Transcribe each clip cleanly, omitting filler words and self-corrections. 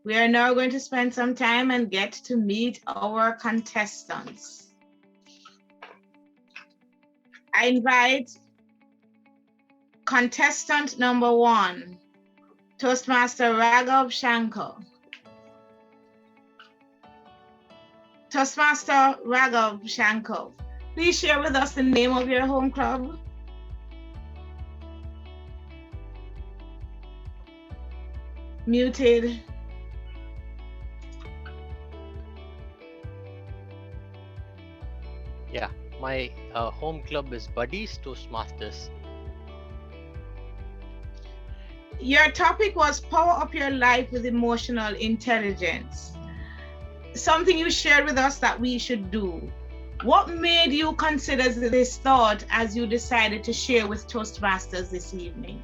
We are now going to spend some time and get to meet our contestants. I invite contestant number 1, Toastmaster Raghav Shankar. Toastmaster Raghav Shankar, please share with us the name of your home club. Muted. Yeah, my home club is Buddies Toastmasters. Your topic was Power Up Your Life with Emotional Intelligence. Something you shared with us that we should do. What made you consider this thought as you decided to share with Toastmasters this evening?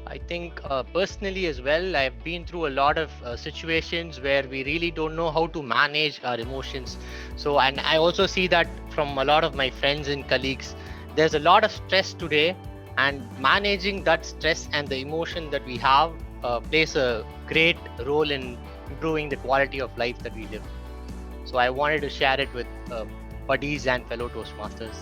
I think personally as well, I've been through a lot of situations where we really don't know how to manage our emotions. So, and I also see that from a lot of my friends and colleagues, there's a lot of stress today, and managing that stress and the emotion that we have plays a great role in improving the quality of life that we live. So I wanted to share it with buddies and fellow Toastmasters.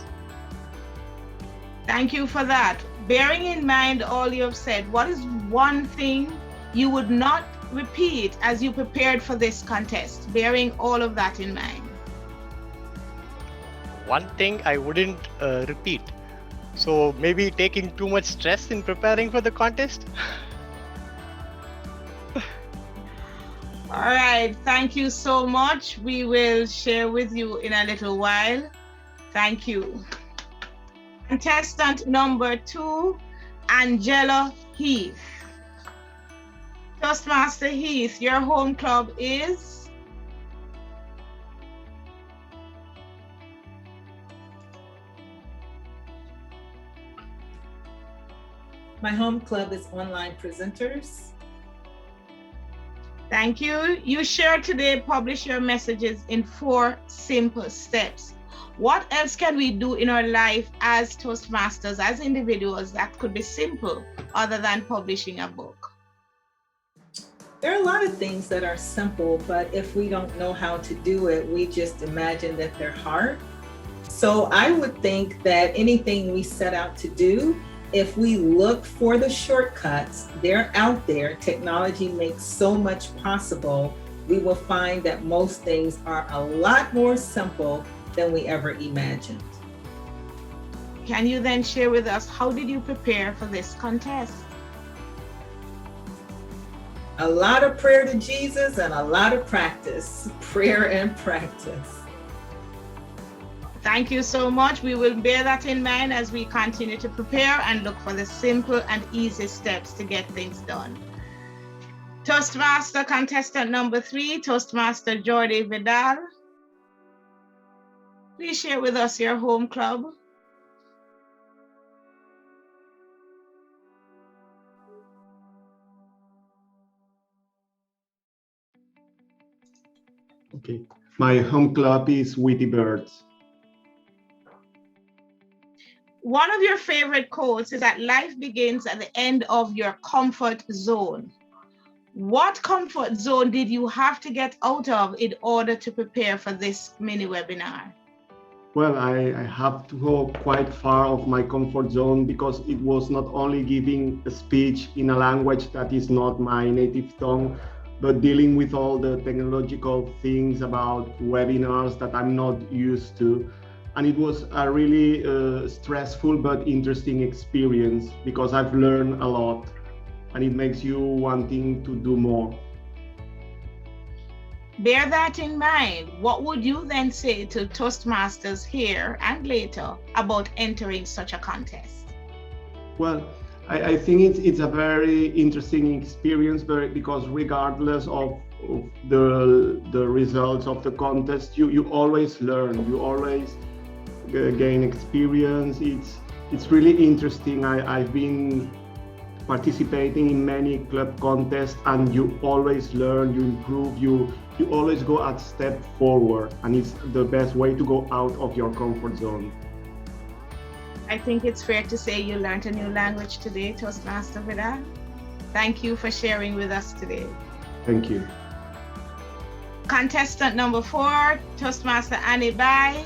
Thank you for that. Bearing in mind all you have said, what is one thing you would not repeat as you prepared for this contest, bearing all of that in mind? One thing I wouldn't repeat. So maybe taking too much stress in preparing for the contest. All right, thank you so much. We will share with you in a little while. Thank you. Contestant number 2, Angela Heath. Toastmaster Heath, your home club is? My home club is Online Presenters. Thank you. You shared today, publish your messages in 4 simple steps. What else can we do in our life as Toastmasters, as individuals, that could be simple other than publishing a book? There are a lot of things that are simple, but if we don't know how to do it, we just imagine that they're hard. So I would think that anything we set out to do, if we look for the shortcuts, they're out there. Technology makes so much possible. We will find that most things are a lot more simple than we ever imagined. Can you then share with us, how did you prepare for this contest? A lot of prayer to Jesus and a lot of practice, prayer and practice. Thank you so much. We will bear that in mind as we continue to prepare and look for the simple and easy steps to get things done. Toastmaster contestant number 3, Toastmaster Jordi Vidal. Please share with us your home club. Okay, my home club is Witty Birds. One of your favorite quotes is that life begins at the end of your comfort zone. What comfort zone did you have to get out of in order to prepare for this mini webinar? Well, I have to go quite far of my comfort zone because it was not only giving a speech in a language that is not my native tongue, but dealing with all the technological things about webinars that I'm not used to. And it was a really stressful but interesting experience because I've learned a lot and it makes you wanting to do more. Bear that in mind. What would you then say to Toastmasters here and later about entering such a contest? Well, I think it's a very interesting experience because regardless of the results of the contest, you always learn, you always gain experience. It's really interesting. I've been participating in many club contests and you always learn, you improve, you always go a step forward, and it's the best way to go out of your comfort zone. I think it's fair to say you learned a new language today, Toastmaster Vidal. Thank you for sharing with us today. Thank you. Contestant number 4, Toastmaster Annie Bai.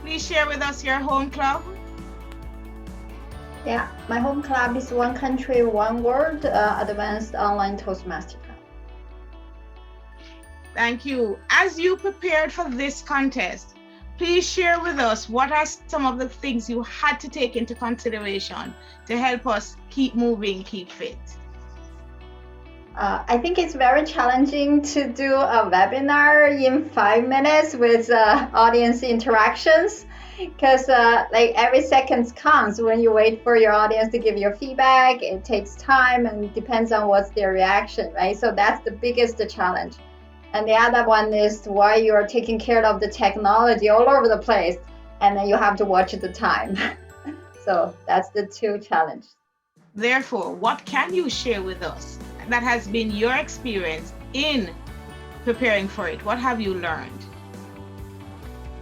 Please share with us your home club. Yeah, my home club is One Country, One World Advanced Online Toastmaster Club. Thank you. As you prepared for this contest, please share with us what are some of the things you had to take into consideration to help us keep moving, keep fit. I think it's very challenging to do a webinar in 5 minutes with audience interactions, because like every second counts when you wait for your audience to give you feedback. It takes time and depends on what's their reaction, right? So that's the biggest challenge. And the other one is while you're taking care of the technology all over the place, and then you have to watch the time. So that's the 2 challenges. Therefore, what can you share with us that has been your experience in preparing for it? What have you learned?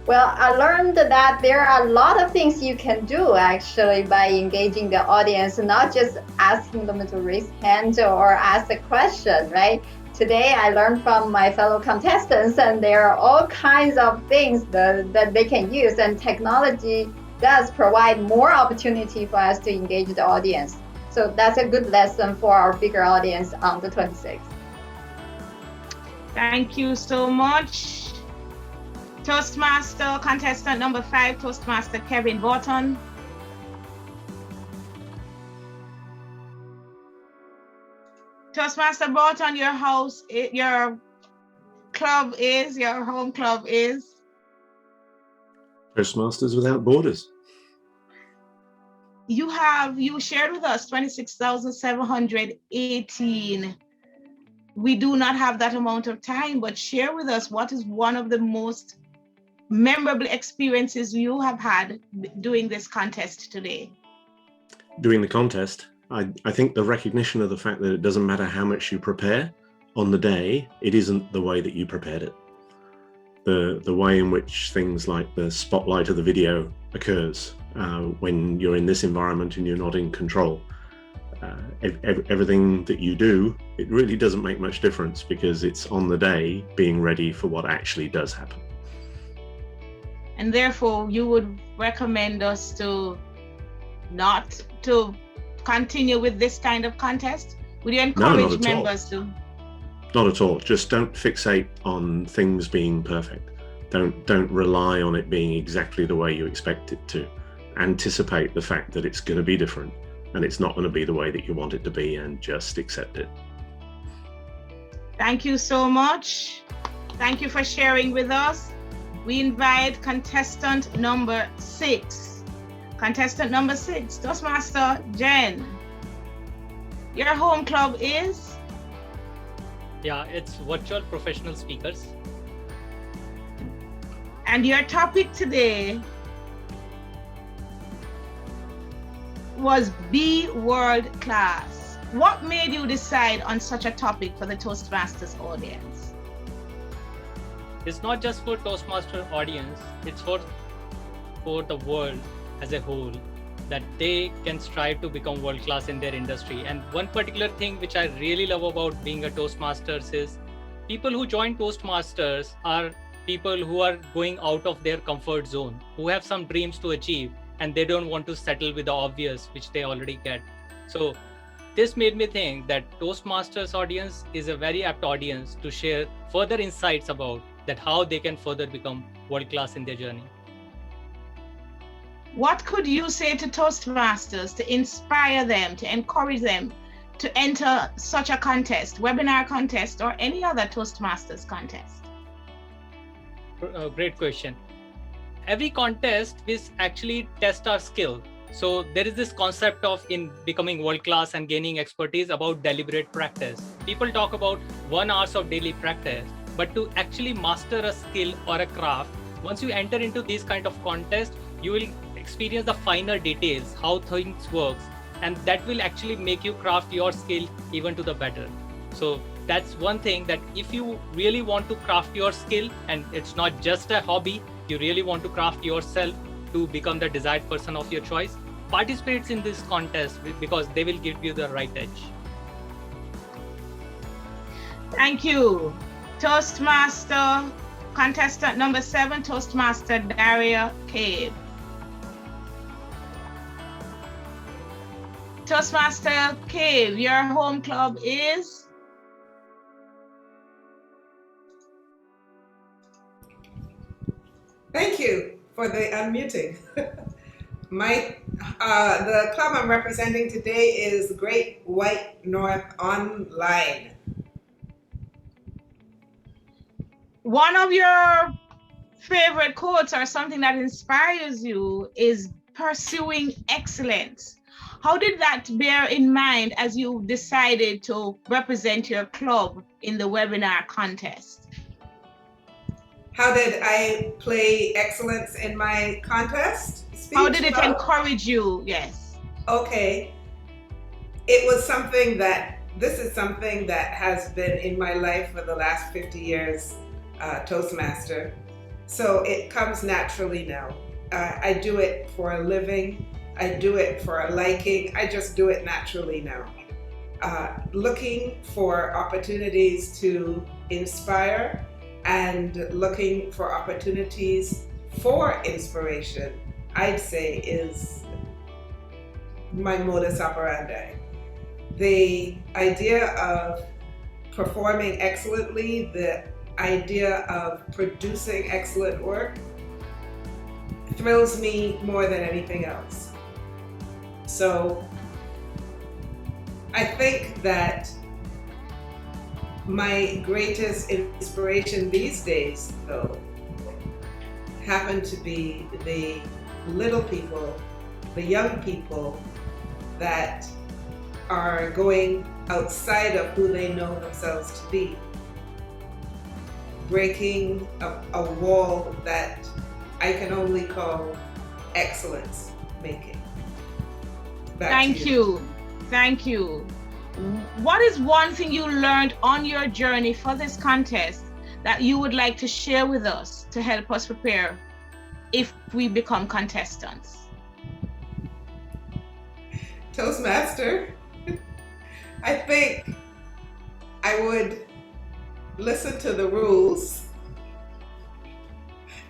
Well, I learned that there are a lot of things you can do actually by engaging the audience, not just asking them to raise hands or ask a question, right? Today, I learned from my fellow contestants, and there are all kinds of things that they can use, and technology does provide more opportunity for us to engage the audience. So that's a good lesson for our bigger audience on the 26th. Thank you so much. Toastmaster, contestant number 5, Toastmaster Kevin Broughton. Toastmaster Broughton, your home club is? Toastmasters Without Borders. You shared with us 26,718. We do not have that amount of time, but share with us what is one of the most memorable experiences you have had doing this contest today. Doing the contest, I think the recognition of the fact that it doesn't matter how much you prepare on the day, it isn't the way that you prepared it. The way in which things like the spotlight of the video occurs when you're in this environment and you're not in control. Everything that you do, it really doesn't make much difference because it's on the day being ready for what actually does happen. And therefore, you would recommend us to not to continue with this kind of contest? Would you encourage members to? Not at all. Just don't fixate on things being perfect. Don't rely on it being exactly the way you expect it to. Anticipate the fact that it's going to be different and it's not going to be the way that you want it to be, and just accept it. Thank you so much. Thank you for sharing with us. We invite contestant number 6. Contestant number 6, Toastmaster Jain. Your home club is? Yeah, it's virtual professional speakers. And your topic today was Be World Class. What made you decide on such a topic for the Toastmasters audience? It's not just for Toastmaster audience, it's for the world as a whole, that they can strive to become world class in their industry. And one particular thing which I really love about being a Toastmasters is people who join Toastmasters are people who are going out of their comfort zone, who have some dreams to achieve, and they don't want to settle with the obvious, which they already get. So this made me think that Toastmasters audience is a very apt audience to share further insights about that, how they can further become world class in their journey. What could you say to Toastmasters to inspire them, to encourage them to enter such a contest, webinar contest, or any other Toastmasters contest? Great question. Every contest is actually test our skill. So there is this concept of in becoming world class and gaining expertise about deliberate practice. People talk about 1 hour of daily practice, but to actually master a skill or a craft, once you enter into these kind of contests, you will experience the finer details, how things works, and that will actually make you craft your skill even to the better. So that's one thing, that if you really want to craft your skill, and it's not just a hobby, you really want to craft yourself to become the desired person of your choice, participate in this contest because they will give you the right edge. Thank you. Toastmaster, contestant number 7, Toastmaster Daria Cave. Toastmaster Cave, your home club is? Thank you for the unmuting. The club I'm representing today is Great White North Online. One of your favorite quotes or something that inspires you is pursuing excellence. How did that bear in mind as you decided to represent your club in the webinar contest? How did I play excellence in my contest speech? How did it encourage you? Yes. Okay. It was something that, this is something that has been in my life for the last 50 years, Toastmaster. So it comes naturally now. I do it for a living. I do it for a liking. I just do it naturally now. Looking for opportunities to inspire and looking for opportunities for inspiration, I'd say, is my modus operandi. The idea of performing excellently, the idea of producing excellent work thrills me more than anything else. So I think that my greatest inspiration these days, though, happen to be the little people, the young people that are going outside of who they know themselves to be, breaking a wall that I can only call excellence making. Thank you. Thank you. What is one thing you learned on your journey for this contest that you would like to share with us to help us prepare if we become contestants? Toastmaster, I think I would listen to the rules.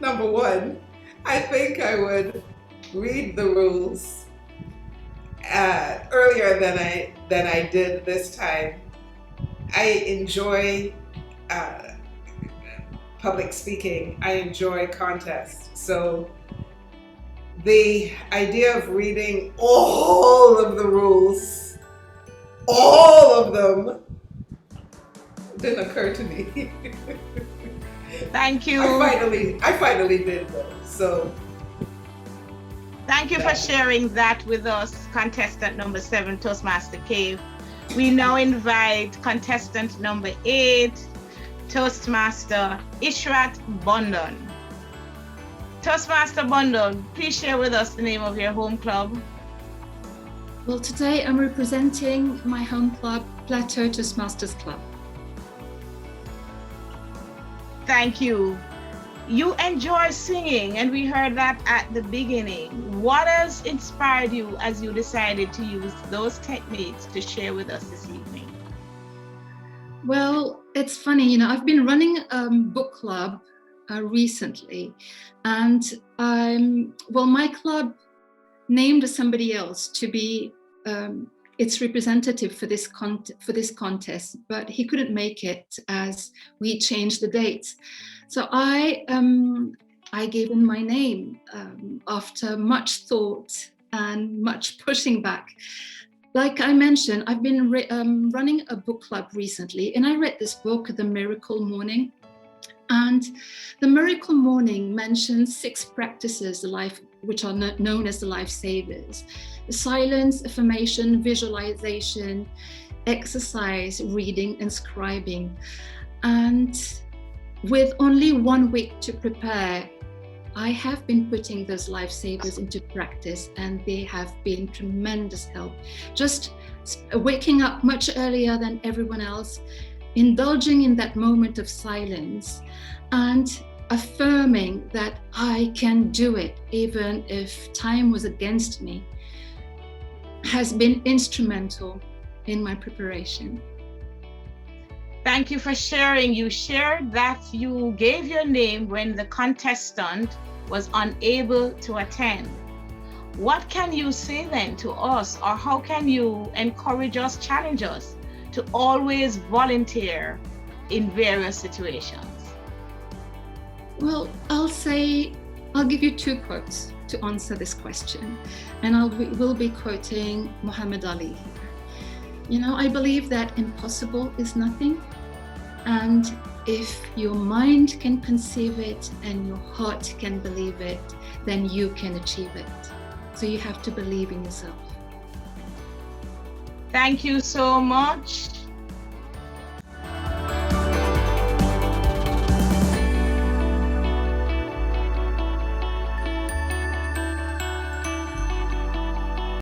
Number one, I think I would read the rules earlier than I did this time. I enjoy public speaking. I enjoy contests. So the idea of reading all of the rules, all of them, didn't occur to me. Thank you. I finally did though. So thank you for sharing that with us, contestant number 7, Toastmaster Cave. We now invite contestant number 8, Toastmaster Ishrat Bundhun. Toastmaster Bundhun, please share with us the name of your home club. Well, today I'm representing my home club, Plateau Toastmasters Club. Thank you. You enjoy singing, and we heard that at the beginning. What has inspired you as you decided to use those techniques to share with us this evening? Well, it's funny, I've been running a book club recently, and my club named somebody else to be its representative for this contest, but he couldn't make it as we changed the dates. So I gave him my name after much thought and much pushing back. Like I mentioned, I've been running a book club recently, and I read this book, The Miracle Morning. And The Miracle Morning mentions 6 practices which are known as the lifesavers: silence, affirmation, visualization, exercise, reading, and scribing. And with only 1 week to prepare, I have been putting those lifesavers into practice, and they have been tremendous help. Just waking up much earlier than everyone else, indulging in that moment of silence, and affirming that I can do it, even if time was against me. has been instrumental in my preparation. Thank you for sharing. You shared that you gave your name when the contestant was unable to attend. What can you say then to us, or how can you encourage us, challenge us to always volunteer in various situations? Well, I'll give you two quotes to answer this question, and will be quoting Muhammad Ali here. You know, I believe that impossible is nothing, and if your mind can conceive it and your heart can believe it, then you can achieve it. So you have to believe in yourself. Thank you so much.